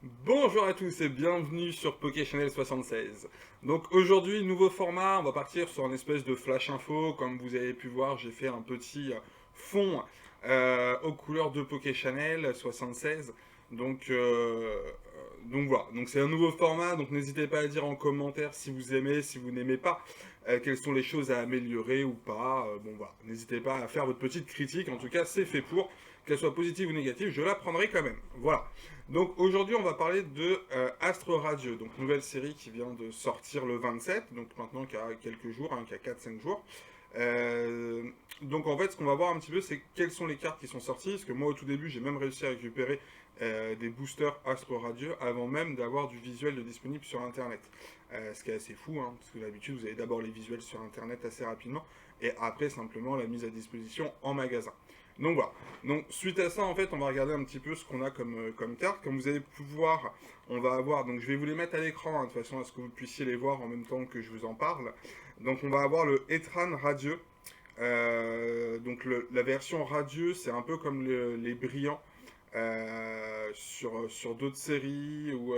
Bonjour à tous et bienvenue sur PokéChannel 76. Donc aujourd'hui, nouveau format, on va partir sur une espèce de flash info. Comme vous avez pu voir, j'ai fait un petit fond aux couleurs de PokéChannel 76. Donc, euh, donc voilà, donc c'est un nouveau format, donc n'hésitez pas à dire en commentaire si vous aimez, si vous n'aimez pas, quelles sont les choses à améliorer ou pas. Bon voilà, n'hésitez pas à faire votre petite critique, en tout cas c'est fait pour, qu'elle soit positive ou négative, je la prendrai quand même. Voilà. Donc aujourd'hui, on va parler de Astre Radio, donc nouvelle série qui vient de sortir le 27, donc maintenant qu'il y a quelques jours, qu'il y a 4-5 jours. Euh, donc en fait, ce qu'on va voir un petit peu, c'est quelles sont les cartes qui sont sorties, parce que moi au tout début, j'ai même réussi à récupérer des boosters Astre Radio avant même d'avoir du visuel de disponible sur Internet. Ce qui est assez fou, parce que d'habitude, vous avez d'abord les visuels sur Internet assez rapidement, et après simplement la mise à disposition en magasin. Donc voilà. Donc suite à ça, en fait, on va regarder un petit peu ce qu'on a comme carte. Comme vous avez pu voir, on va avoir, donc je vais vous les mettre à l'écran, de toute façon, à ce que vous puissiez les voir en même temps que je vous en parle. Donc on va avoir le Etran Radieux. Donc la version radieux, c'est un peu comme les brillants sur d'autres séries ou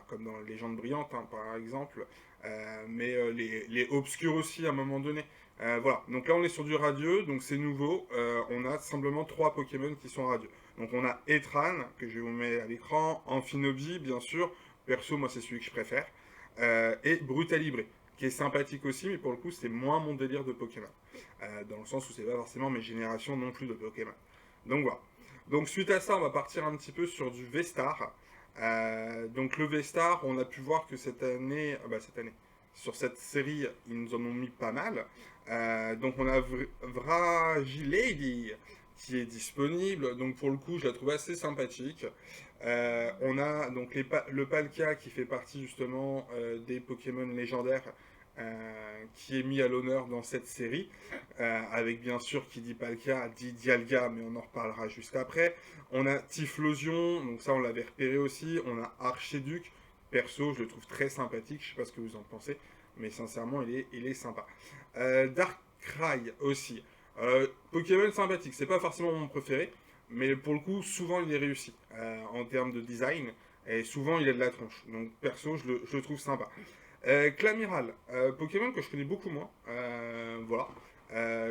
comme dans Légendes brillantes par exemple, les obscurs aussi à un moment donné. Voilà, donc là on est sur du radieux, donc c'est nouveau. On a simplement trois Pokémon qui sont radieux. Donc on a Etran, que je vais vous mettre à l'écran, Amphinobi, bien sûr. Perso, moi c'est celui que je préfère. Et Brutalibré, qui est sympathique aussi, mais pour le coup c'est moins mon délire de Pokémon. Dans le sens où c'est pas forcément mes générations non plus de Pokémon. Donc voilà. Donc suite à ça, on va partir un petit peu sur du V-Star. Donc le V-Star, on a pu voir que cette année, sur cette série, ils nous en ont mis pas mal. Donc on a Vragilady qui est disponible. Donc pour le coup, je la trouve assez sympathique. On a donc le Palkia qui fait partie justement des Pokémon légendaires qui est mis à l'honneur dans cette série. Avec bien sûr qui dit Palkia, dit Dialga, mais on en reparlera juste après. On a Typhlosion, donc ça on l'avait repéré aussi. On a Archiduc, perso, je le trouve très sympathique, je sais pas ce que vous en pensez, mais sincèrement il est sympa. Darkrai aussi. Pokémon sympathique, c'est pas forcément mon préféré, mais pour le coup, souvent il est réussi en termes de design, et souvent il a de la tronche. Donc perso, je le trouve sympa. Clamiral, Pokémon que je connais beaucoup moins, voilà.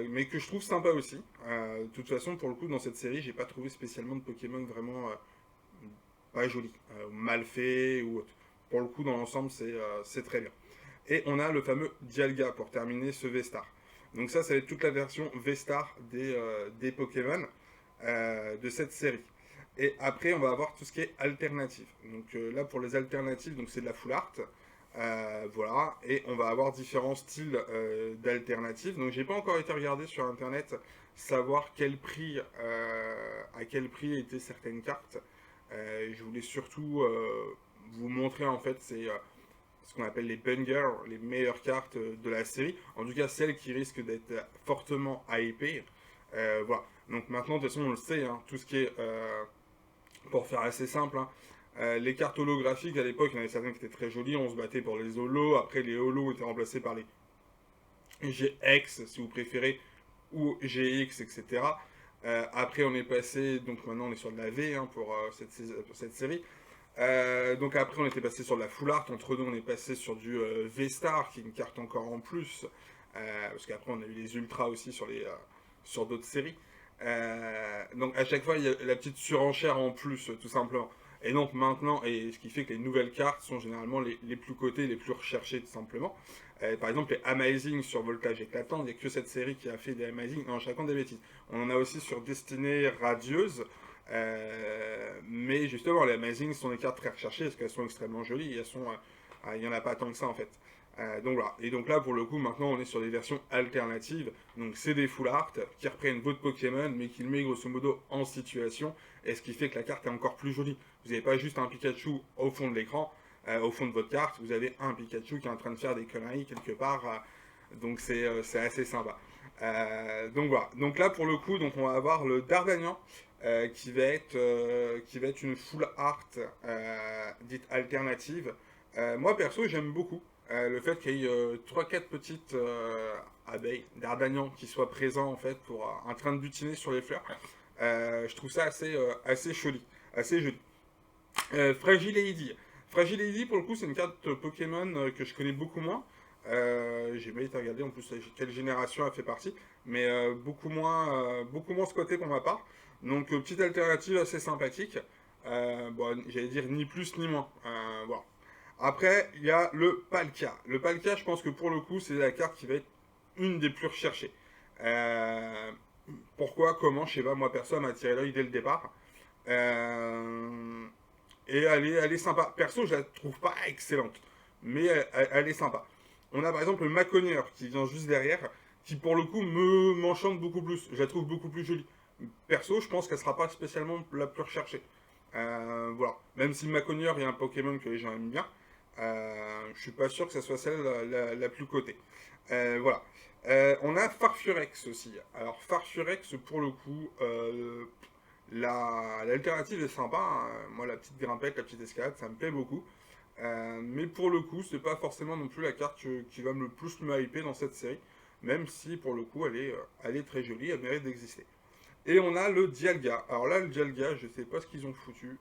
Mais que je trouve sympa aussi. De toute façon, pour le coup, dans cette série, j'ai pas trouvé spécialement de Pokémon vraiment pas joli, mal fait ou autre. Pour le coup, dans l'ensemble, c'est très bien. Et on a le fameux Dialga pour terminer ce V-Star. Donc ça va être toute la version V-Star des Pokémon de cette série. Et après, on va avoir tout ce qui est alternative. Donc là, pour les alternatives, donc c'est de la full art. Voilà, et on va avoir différents styles d'alternatives. Donc j'ai pas encore été regardé sur internet savoir à quel prix étaient certaines cartes. Je voulais surtout vous montrer en fait ce qu'on appelle les bangers, les meilleures cartes de la série. En tout cas celles qui risquent d'être fortement hypées. Voilà. Donc maintenant de toute façon on le sait, tout ce qui est pour faire assez simple, les cartes holographiques, à l'époque, il y en avait certaines qui étaient très jolies, on se battait pour les holos, après les holos étaient remplacés par les GX, si vous préférez, ou GX, etc. Après, on est passé, donc maintenant on est sur de la V pour cette série. Donc après, on était passé sur de la Full Art, entre deux, on est passé sur du V-Star, qui est une carte encore en plus, parce qu'après, on a eu les Ultras aussi sur d'autres séries. Donc à chaque fois, il y a la petite surenchère en plus, tout simplement. Et donc maintenant, et ce qui fait que les nouvelles cartes sont généralement les plus cotées, les plus recherchées, tout simplement. Par exemple, les Amazing sur Voltage Éclatant, il n'y a que cette série qui a fait des Amazing, non, chacun des bêtises. On en a aussi sur Destinée Radieuse, mais justement, les Amazing sont des cartes très recherchées parce qu'elles sont extrêmement jolies, il n'y en a pas tant que ça en fait. Donc voilà. Et donc là, pour le coup, maintenant, on est sur des versions alternatives. Donc c'est des full art qui reprennent votre Pokémon, mais qui le met grosso modo en situation. Et ce qui fait que la carte est encore plus jolie. Vous n'avez pas juste un Pikachu au fond de l'écran, au fond de votre carte. Vous avez un Pikachu qui est en train de faire des conneries quelque part. Donc c'est assez sympa. Donc voilà. Donc là, pour le coup, donc on va avoir le Dardanian. Qui va être une full art dite alternative. Moi perso j'aime beaucoup le fait qu'il y ait 3-4 petites abeilles d'Ardagnan qui soient présents en fait pour en train de butiner sur les fleurs. Je trouve ça assez joli. Assez joli. Fragile Lady. Fragile Lady, pour le coup, c'est une carte Pokémon que je connais beaucoup moins. J'ai pas été regarder en plus quelle génération elle fait partie, mais beaucoup moins squatté pour ma part. Donc petite alternative assez sympathique. Bon, j'allais dire ni plus ni moins. Voilà. Après, il y a le Palkia. Le Palkia, je pense que pour le coup, c'est la carte qui va être une des plus recherchées. Euh, Pourquoi, comment, je sais pas, moi perso, elle m'a attiré l'œil dès le départ. Euh, et elle est sympa. Perso, je la trouve pas excellente, mais elle est sympa. On a par exemple le Maconier qui vient juste derrière, qui pour le coup m'enchante beaucoup plus. Je la trouve beaucoup plus jolie. Perso, je pense qu'elle sera pas spécialement la plus recherchée. Voilà. Même si Maconier est un Pokémon que les gens aiment bien, je suis pas sûr que ce soit celle la plus cotée. Voilà. On a Farfurex aussi. Alors Farfurex, pour le coup, l'alternative est sympa, hein. Moi, la petite grimpette, la petite escalade, ça me plaît beaucoup. Mais pour le coup, c'est pas forcément non plus la carte qui va me le plus me hyper dans cette série. Même si pour le coup, elle est très jolie, elle mérite d'exister. Et on a le Dialga. Alors là, le Dialga, je sais pas ce qu'ils ont foutu.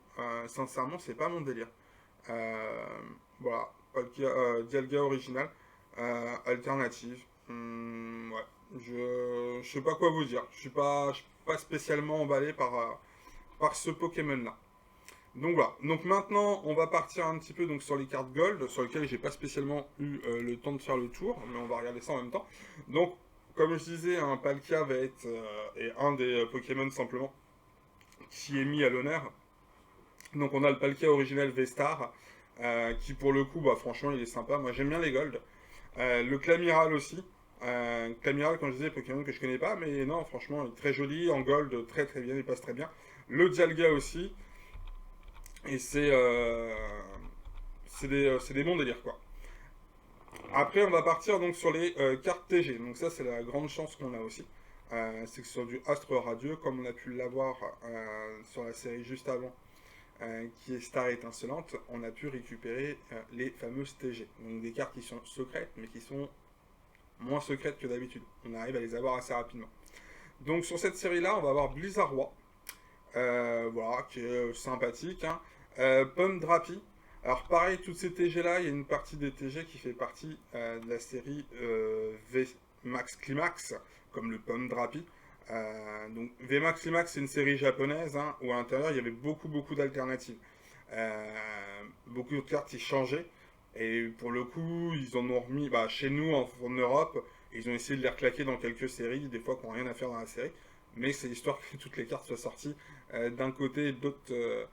Sincèrement, c'est pas mon délire. Euh, voilà, Dialga original, alternative. Ouais, je sais pas quoi vous dire. Je suis pas spécialement emballé par ce Pokémon-là. Donc voilà. Donc maintenant, on va partir un petit peu donc sur les cartes Gold, sur lesquelles j'ai pas spécialement eu le temps de faire le tour, mais on va regarder ça en même temps. Donc, comme je disais, un Palkia va être est un des Pokémon simplement qui est mis à l'honneur. Donc on a le Palkia original V-Star, qui pour le coup, bah, franchement, il est sympa. Moi, j'aime bien les Gold. Le Clamiral aussi. Clamiral, quand je disais, Pokémon que je connais pas, mais non, franchement, il est très joli. En Gold, très très bien, il passe très bien. Le Dialga aussi. Et c'est des bons délires, quoi. Après, on va partir donc sur les cartes TG. Donc ça, c'est la grande chance qu'on a aussi. C'est que sur du Astre Radieux, comme on a pu l'avoir sur la série juste avant, qui est Star Étincelante, on a pu récupérer les fameuses TG. Donc des cartes qui sont secrètes, mais qui sont moins secrètes que d'habitude. On arrive à les avoir assez rapidement. Donc sur cette série-là, on va avoir Blizzardroid, voilà, qui est sympathique, hein. Pomme Drapi. Alors pareil, toutes ces TG-là, il y a une partie des TG qui fait partie de la série V Max Climax, comme le Pomme Drapi. Donc VMAX Climax, c'est une série japonaise, hein, où à l'intérieur il y avait beaucoup d'alternatives. Beaucoup de cartes qui changeaient. Et pour le coup, ils en ont remis bah, chez nous en Europe. Ils ont essayé de les reclaquer dans quelques séries, des fois qui n'ont rien à faire dans la série. Mais c'est histoire que toutes les cartes soient sorties d'un côté et de l'autre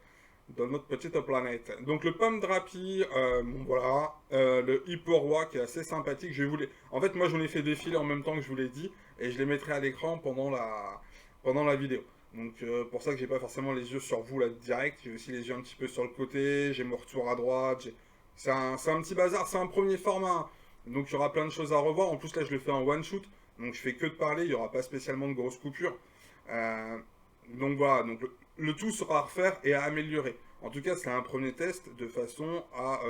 dans notre petite planète. Donc le Pomme Drapi, bon voilà, le Hipporoi qui est assez sympathique. En fait, moi j'en ai fait défiler en même temps que je vous l'ai dit, et je les mettrai à l'écran pendant la vidéo. Donc pour ça que j'ai pas forcément les yeux sur vous là direct, j'ai aussi les yeux un petit peu sur le côté, j'ai mon retour à droite, c'est un petit bazar, c'est un premier format, donc il y aura plein de choses à revoir. En plus là je le fais en one shoot, donc je fais que de parler, il n'y aura pas spécialement de grosses coupures. Euh, donc voilà, donc le tout sera à refaire et à améliorer. En tout cas, c'est un premier test de façon à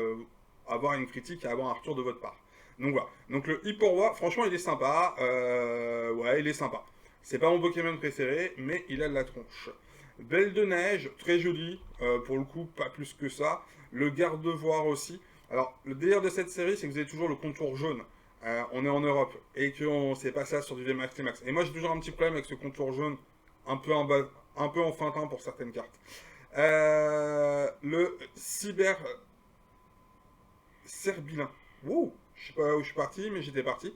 avoir une critique et avoir un retour de votre part. Donc voilà. Donc le Hipporoi, franchement, il est sympa. Ouais, il est sympa. C'est pas mon Pokémon préféré, mais il a de la tronche. Belle de neige, très jolie. Pour le coup, pas plus que ça. Le garde-voir aussi. Alors, le délire de cette série, c'est que vous avez toujours le contour jaune. On est en Europe et qu'on s'est pas ça sur du VMAX T-Max. Et moi, j'ai toujours un petit problème avec ce contour jaune un peu en bas, un peu enfantin pour certaines cartes. Le cyber Serbilin. Wow, je sais pas où je suis parti, mais j'étais parti.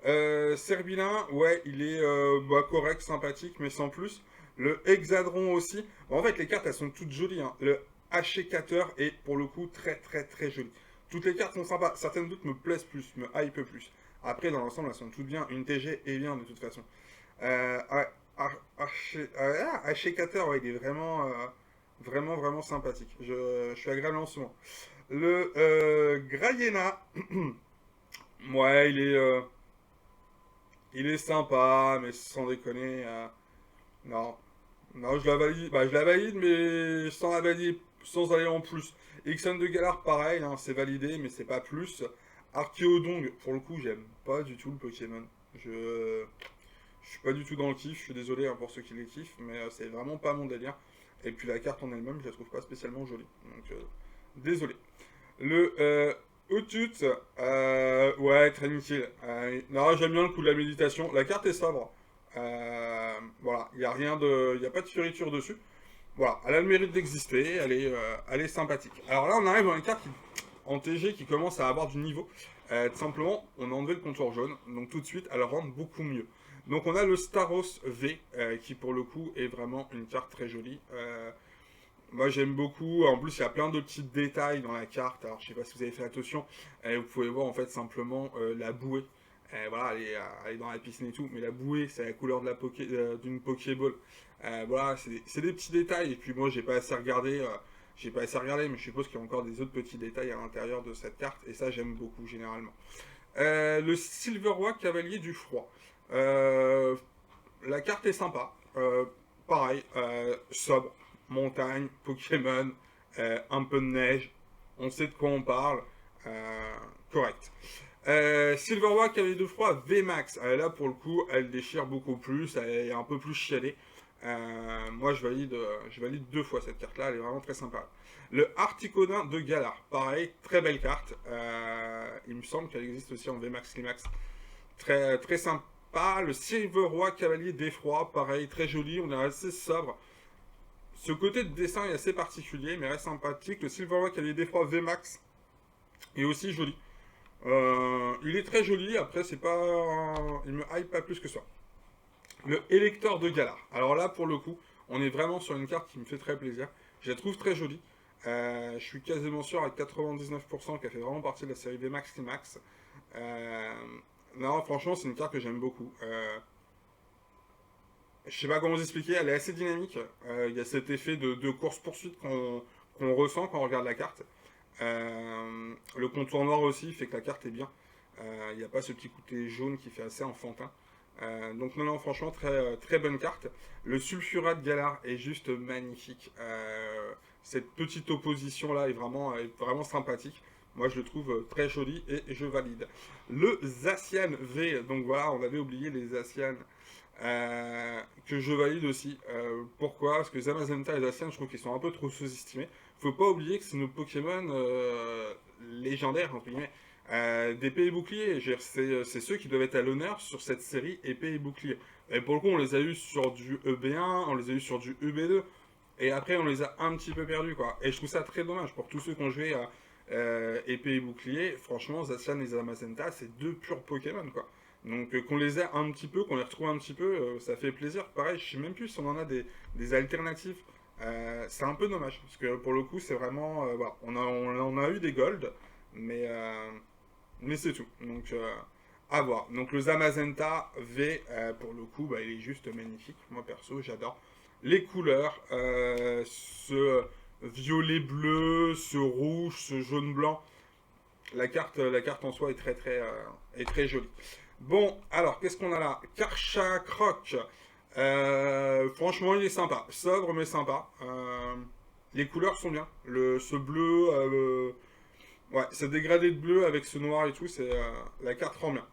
Serbilin, ouais, il est bah, correct, sympathique, mais sans plus. Le Hexadron aussi. Bon, en fait, les cartes, elles sont toutes jolies, hein. Le Hachécateur est pour le coup très joli. Toutes les cartes sont sympas. Certaines d'autres me plaisent plus, me hype plus. Après, dans l'ensemble, elles sont toutes bien. Une TG est bien de toute façon. Ouais, Hachécateur, ouais, il est vraiment sympathique. Je suis agréablement souvent. Le Grayena, ouais, il est sympa, mais sans déconner, non, non, je la valide, bah, je la valide, mais sans la valider, sans aller en plus. Ixon de Galar, pareil, hein, c'est validé, mais c'est pas plus. Archéodong, pour le coup, j'aime pas du tout le Pokémon. Je suis pas du tout dans le kiff, je suis désolé hein, pour ceux qui les kiffent, mais c'est vraiment pas mon délire. Et puis la carte en elle-même, je la trouve pas spécialement jolie. Donc, désolé. Le Otut, ouais, très inutile. Non, j'aime bien le coup de la méditation. La carte est sobre. Voilà, il n'y a rien de. Il n'y a pas de fioriture dessus. Voilà, elle a le mérite d'exister, elle est sympathique. Alors là, on arrive dans une carte en TG qui commence à avoir du niveau. Tout simplement, on a enlevé le contour jaune, donc tout de suite, elle rend beaucoup mieux. Donc on a le Staros V, qui pour le coup est vraiment une carte très jolie. Moi j'aime beaucoup, en plus il y a plein de petits détails dans la carte, alors je sais pas si vous avez fait attention, vous pouvez voir en fait simplement la bouée. Voilà, elle est dans la piscine et tout, mais la bouée c'est la couleur de d'une Pokéball. Voilà, c'est des petits détails, et puis moi j'ai pas assez regardé, mais je suppose qu'il y a encore des autres petits détails à l'intérieur de cette carte, et ça j'aime beaucoup généralement. Le Silverware Cavalier du Froid. La carte est sympa. Pareil, sobre, montagne, Pokémon, un peu de neige, on sait de quoi on parle. Correct. Silverware Cavalier de Froid VMAX. Là, pour le coup, elle déchire beaucoup plus, elle est un peu plus chialée. Moi, je valide 2 fois cette carte-là, elle est vraiment très sympa. Le Articodin de Galar, pareil, très belle carte. Il me semble qu'elle existe aussi en VMAX Climax. Très, très sympa. Le Silverware Cavalier d'Effroi, pareil, très joli, on est assez sobre. Ce côté de dessin est assez particulier, mais reste sympathique. Le Silverware Cavalier d'Effroi VMAX est aussi joli. Il est très joli, après, c'est pas. Il me hype pas plus que ça. Le Électeur de Galar. Alors là, pour le coup, on est vraiment sur une carte qui me fait très plaisir. Je la trouve très jolie. Je suis quasiment sûr à 99% qu'elle fait vraiment partie de la série VMAX Climax. Non, franchement, c'est une carte que j'aime beaucoup. Je sais pas comment vous expliquer, elle est assez dynamique. Il y a cet effet de course-poursuite qu'on ressent quand on regarde la carte. Le contour noir aussi fait que la carte est bien. Il n'y a pas ce petit côté jaune qui fait assez enfantin. Donc non, non, franchement, très, très bonne carte. Le Sulfurat de Galar est juste magnifique. Cette petite opposition-là est vraiment sympathique. Moi, je le trouve très joli et je valide. Le Zacian V, donc voilà, on avait oublié les Zacian, que je valide aussi. Pourquoi? Parce que Zamazenta et Zacian, je trouve qu'ils sont un peu trop sous-estimés. Faut pas oublier que c'est nos Pokémon légendaires, entre guillemets. D'épée et bouclier, c'est ceux qui doivent être à l'honneur sur cette série épée et bouclier. Et pour le coup, on les a eu sur du EB1, on les a eu sur du EB2, et après on les a un petit peu perdus, quoi. Et je trouve ça très dommage pour tous ceux qui ont joué à épée et bouclier. Franchement, Zacian et Zamazenta, c'est 2 purs Pokémon, quoi. Donc qu'on les ait un petit peu, qu'on les retrouve un petit peu, ça fait plaisir. Pareil, je sais même plus si on en a des alternatives. C'est un peu dommage, parce que pour le coup, c'est vraiment. Voilà, on a eu des golds, mais c'est tout. Donc, à voir. Donc, le Zamazenta V, pour le coup, bah, il est juste magnifique. Moi, perso, j'adore. Les couleurs, ce violet-bleu, ce rouge, ce jaune-blanc. La carte en soi est très jolie. Bon, alors, qu'est-ce qu'on a là? Karcha Croc. Franchement, il est sympa. Sobre, mais sympa. Les couleurs sont bien. Ce bleu, ouais, ce dégradé de bleu avec ce noir et tout, la carte rend bien.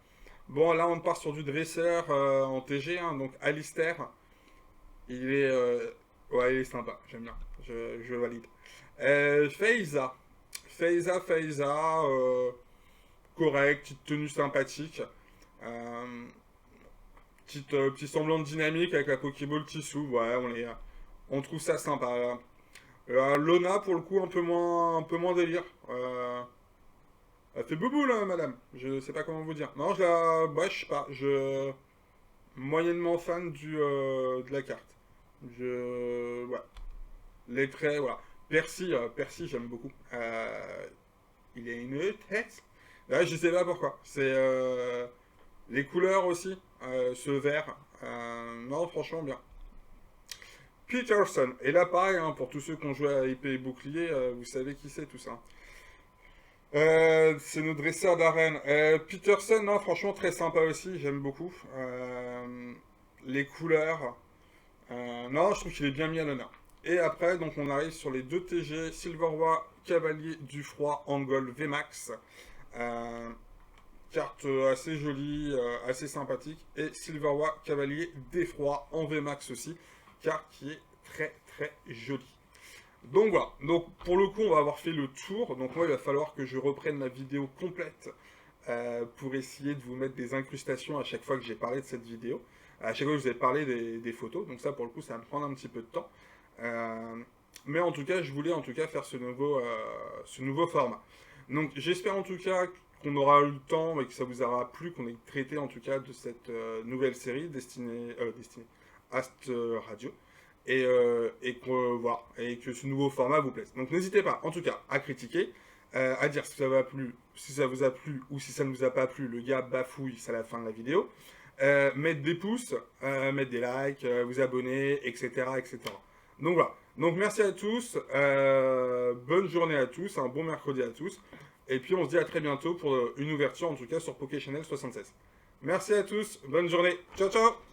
Bon, là, on part sur du dresseur en TG, hein, donc Alistair. Il est, ouais, il est sympa. J'aime bien. Je valide. Faiza. Faiza, correct, petite tenue sympathique. Euh, petit semblant de dynamique avec la Pokéball Tissou. Ouais, on trouve ça sympa. Lona, pour le coup, un peu moins délire. Elle fait boubou, là, madame. Je sais pas comment vous dire. Non, ouais, je sais pas. Moyennement fan de la carte. Ouais. Les traits, voilà. Percy, j'aime beaucoup. Il a une tête. Là, je sais pas pourquoi. Les couleurs aussi. Ce vert. Non, franchement, bien. Peterson. Et là, pareil, hein, pour tous ceux qui ont joué à épée et bouclier, vous savez qui c'est tout ça. C'est nos dresseurs d'arène. Peterson, non, franchement, très sympa aussi, j'aime beaucoup. Les couleurs. Non, je trouve qu'il est bien mis à l'honneur. Et après, donc, on arrive sur les 2 TG, Silverware Cavalier du Froid Angol VMAX. Carte assez jolie, assez sympathique. Et Silverware Cavalier d'Effroi en VMAX aussi. Carte qui est très très joli. Donc voilà, donc pour le coup on va avoir fait le tour, donc moi il va falloir que je reprenne la vidéo complète pour essayer de vous mettre des incrustations à chaque fois que j'ai parlé de cette vidéo, à chaque fois que je vous ai parlé des photos, donc ça pour le coup ça va me prendre un petit peu de temps. Mais en tout cas je voulais en tout cas faire ce nouveau format. Donc j'espère en tout cas qu'on aura eu le temps et que ça vous aura plu, qu'on ait traité en tout cas de cette nouvelle série destinée Ast Radio voilà, et que ce nouveau format vous plaise. Donc n'hésitez pas, en tout cas, à critiquer, à dire si ça vous a plu, si ça vous a plu ou si ça ne vous a pas plu. Le gars bafouille, c'est la fin de la vidéo. Mettre des pouces, mettre des likes, vous abonner, etc., etc. Donc voilà. Donc merci à tous, bonne journée à tous, un bon mercredi à tous. Et puis on se dit à très bientôt pour une ouverture, en tout cas sur Poké Channel 76. Merci à tous, bonne journée, ciao ciao.